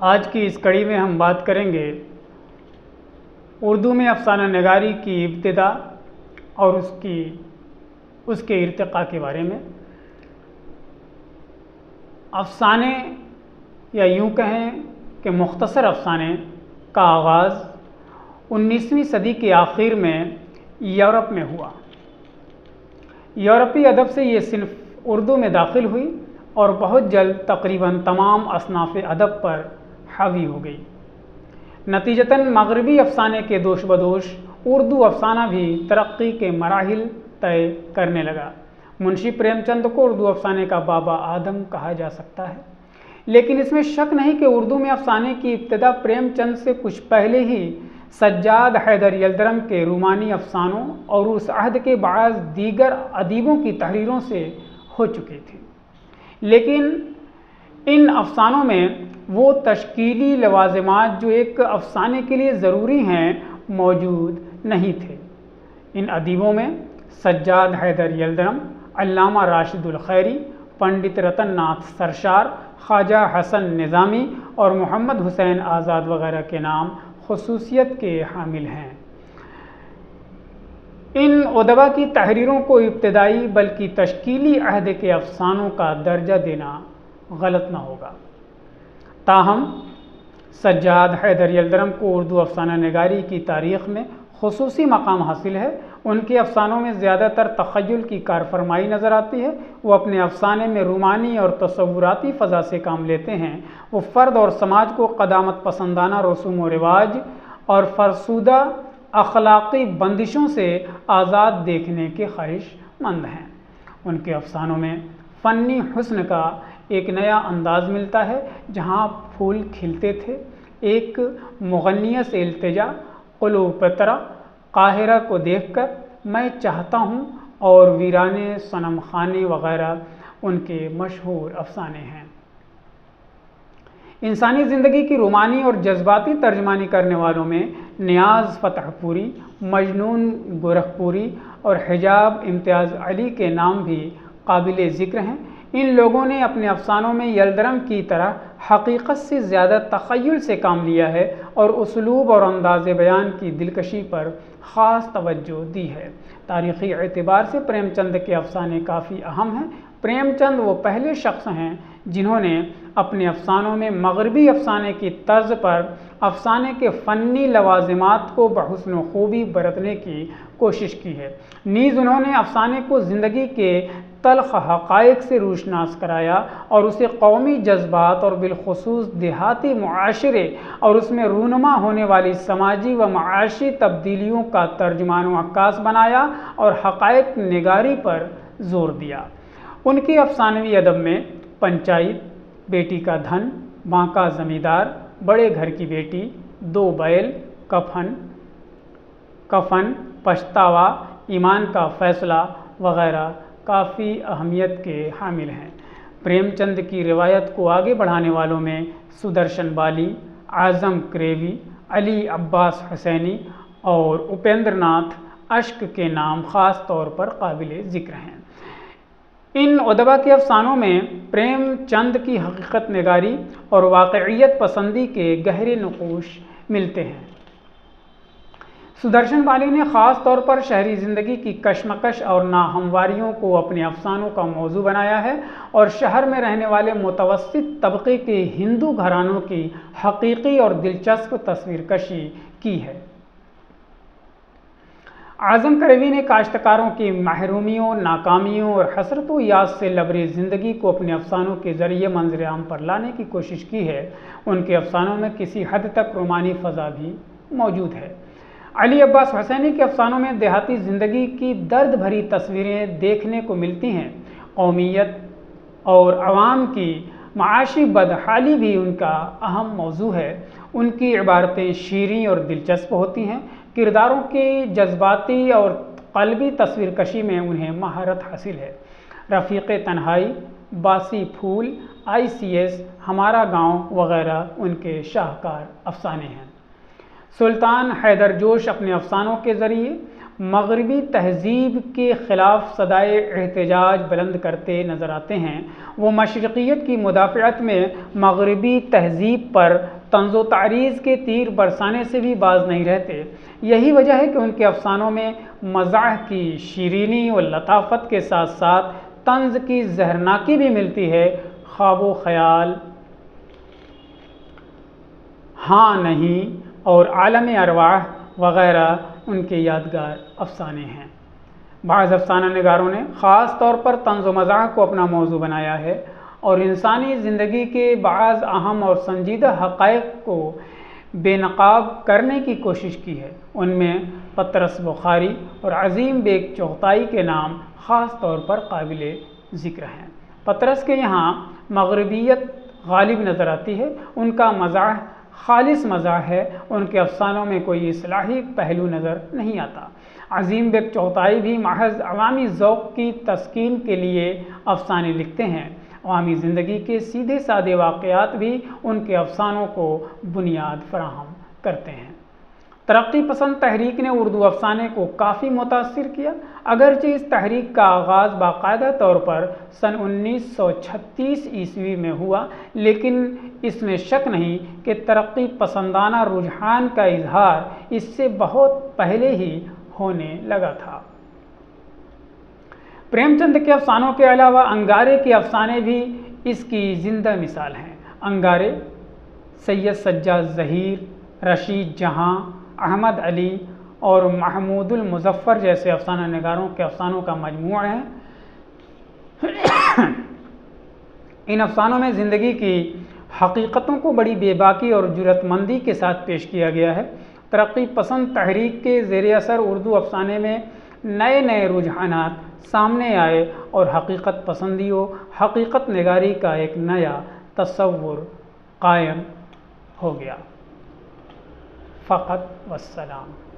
آج کی اس کڑی میں ہم بات کریں گے اردو میں افسانہ نگاری کی ابتدا اور اس کے ارتقاء کے بارے میں۔ افسانے یا یوں کہیں کہ مختصر افسانے کا آغاز 19ویں صدی کے آخر میں یورپ میں ہوا۔ یورپی ادب سے یہ صنف اردو میں داخل ہوئی اور بہت جلد تقریباً تمام اصناف ادب پر حاوی ہو گئی۔ نتیجتاً مغربی افسانے کے دوش بدوش اردو افسانہ بھی ترقی کے مراحل طے کرنے لگا۔ منشی پریم چند کو اردو افسانے کا بابا آدم کہا جا سکتا ہے، لیکن اس میں شک نہیں کہ اردو میں افسانے کی ابتدا پریم چند سے کچھ پہلے ہی سجاد حیدر یلدرم کے رومانی افسانوں اور اس عہد کے بعض دیگر ادیبوں کی تحریروں سے ہو چکی تھی، لیکن ان افسانوں میں وہ تشکیلی لوازمات جو ایک افسانے کے لیے ضروری ہیں موجود نہیں تھے۔ ان ادیبوں میں سجاد حیدر یلدرم، علامہ راشد الخیری، پنڈت رتن ناتھ سرشار، خواجہ حسن نظامی اور محمد حسین آزاد وغیرہ کے نام خصوصیت کے حامل ہیں۔ ان ادبا کی تحریروں کو ابتدائی بلکہ تشکیلی عہد کے افسانوں کا درجہ دینا غلط نہ ہوگا۔ تاہم سجاد حیدر یلدرم کو اردو افسانہ نگاری کی تاریخ میں خصوصی مقام حاصل ہے۔ ان کے افسانوں میں زیادہ تر تخیل کی کارفرمائی نظر آتی ہے۔ وہ اپنے افسانے میں رومانی اور تصوراتی فضا سے کام لیتے ہیں۔ وہ فرد اور سماج کو قدامت پسندانہ رسوم و رواج اور فرسودہ اخلاقی بندشوں سے آزاد دیکھنے کے خواہش مند ہیں۔ ان کے افسانوں میں فنی حسن کا ایک نیا انداز ملتا ہے۔ جہاں پھول کھلتے تھے، ایک مغنیہ سے التجا، کلوپترا، قاہرہ کو دیکھ کر، میں چاہتا ہوں اور ویرانے صنم خانے وغیرہ ان کے مشہور افسانے ہیں۔ انسانی زندگی کی رومانی اور جذباتی ترجمانی کرنے والوں میں نیاز فتح پوری، مجنون گورکھپوری اور حجاب امتیاز علی کے نام بھی قابل ذکر ہیں۔ ان لوگوں نے اپنے افسانوں میں یلدرم کی طرح حقیقت سے زیادہ تخیل سے کام لیا ہے اور اسلوب اور انداز بیان کی دلکشی پر خاص توجہ دی ہے۔ تاریخی اعتبار سے پریم چند کے افسانے کافی اہم ہیں۔ پریم چند وہ پہلے شخص ہیں جنہوں نے اپنے افسانوں میں مغربی افسانے کی طرز پر افسانے کے فنی لوازمات کو بحسن و خوبی برتنے کی کوشش کی ہے۔ نیز انہوں نے افسانے کو زندگی کے تلخ حقائق سے روشناس کرایا اور اسے قومی جذبات اور بالخصوص دیہاتی معاشرے اور اس میں رونما ہونے والی سماجی و معاشی تبدیلیوں کا ترجمان و عکاس بنایا اور حقائق نگاری پر زور دیا۔ ان کے افسانوی ادب میں پنچایت، بیٹی کا دھن، بانکا زمیندار، بڑے گھر کی بیٹی، دو بیل، کفن، پچھتاوا، ایمان کا فیصلہ وغیرہ کافی اہمیت کے حامل ہیں۔ پریم چند کی روایت کو آگے بڑھانے والوں میں سدرشن بالی، اعظم کریوی، علی عباس حسینی اور اپیندر ناتھ اشک کے نام خاص طور پر قابل ذکر ہیں۔ ان ادبا کے افسانوں میں پریم چند کی حقیقت نگاری اور واقعیت پسندی کے گہرے نقوش ملتے ہیں۔ سدرشن بالی نے خاص طور پر شہری زندگی کی کشمکش اور ناہمواریوں کو اپنے افسانوں کا موضوع بنایا ہے اور شہر میں رہنے والے متوسط طبقے کے ہندو گھرانوں کی حقیقی اور دلچسپ تصویر کشی کی ہے۔ اعظم کریوی نے کاشتکاروں کی محرومیوں، ناکامیوں اور حسرت و یاس سے لبریز زندگی کو اپنے افسانوں کے ذریعے منظر عام پر لانے کی کوشش کی ہے۔ ان کے افسانوں میں کسی حد تک رومانی فضا بھی موجود ہے۔ علی عباس حسینی کے افسانوں میں دیہاتی زندگی کی درد بھری تصویریں دیکھنے کو ملتی ہیں۔ قومیت اور عوام کی معاشی بدحالی بھی ان کا اہم موضوع ہے۔ ان کی عبارتیں شیریں اور دلچسپ ہوتی ہیں۔ کرداروں کی جذباتی اور قلبی تصویر کشی میں انہیں مہارت حاصل ہے۔ رفیق تنہائی، باسی پھول، ICS، ہمارا گاؤں وغیرہ ان کے شاہکار افسانے ہیں۔ سلطان حیدر جوش اپنے افسانوں کے ذریعے مغربی تہذیب کے خلاف صدائے احتجاج بلند کرتے نظر آتے ہیں۔ وہ مشرقیت کی مدافعت میں مغربی تہذیب پر طنز و تعریض کے تیر برسانے سے بھی باز نہیں رہتے۔ یہی وجہ ہے کہ ان کے افسانوں میں مزاح کی شیرینی و لطافت کے ساتھ ساتھ طنز کی زہرناکی بھی ملتی ہے۔ خواب و خیال، ہاں نہیں اور عالم ارواح وغیرہ ان کے یادگار افسانے ہیں۔ بعض افسانہ نگاروں نے خاص طور پر طنز و مزاح کو اپنا موضوع بنایا ہے اور انسانی زندگی کے بعض اہم اور سنجیدہ حقائق کو بے نقاب کرنے کی کوشش کی ہے۔ ان میں پطرس بخاری اور عظیم بیگ چغتائی کے نام خاص طور پر قابل ذکر ہیں۔ پطرس کے یہاں مغربیت غالب نظر آتی ہے، ان کا مزاح خالص مزاح ہے، ان کے افسانوں میں کوئی اصلاحی پہلو نظر نہیں آتا۔ عظیم بیگ چغتائی بھی محض عوامی ذوق کی تسکین کے لیے افسانے لکھتے ہیں۔ عوامی زندگی کے سیدھے سادے واقعات بھی ان کے افسانوں کو بنیاد فراہم کرتے ہیں۔ ترقی پسند تحریک نے اردو افسانے کو کافی متاثر کیا، اگرچہ اس تحریک کا آغاز باقاعدہ طور پر سن 1936 عیسوی میں ہوا، لیکن اس میں شک نہیں کہ ترقی پسندانہ رجحان کا اظہار اس سے بہت پہلے ہی ہونے لگا تھا۔ پریم چند کے افسانوں کے علاوہ انگارے کے افسانے بھی اس کی زندہ مثال ہیں۔ انگارے سید سجاد ظہیر، رشید جہاں، احمد علی اور محمود المظفر جیسے افسانہ نگاروں کے افسانوں کا مجموعہ ہے۔ ان افسانوں میں زندگی کی حقیقتوں کو بڑی بے باکی اور جرأت مندی کے ساتھ پیش کیا گیا ہے۔ ترقی پسند تحریک کے زیر اثر اردو افسانے میں نئے رجحانات سامنے آئے اور حقیقت پسندی و حقیقت نگاری کا ایک نیا تصور قائم ہو گیا۔ فقط والسلام۔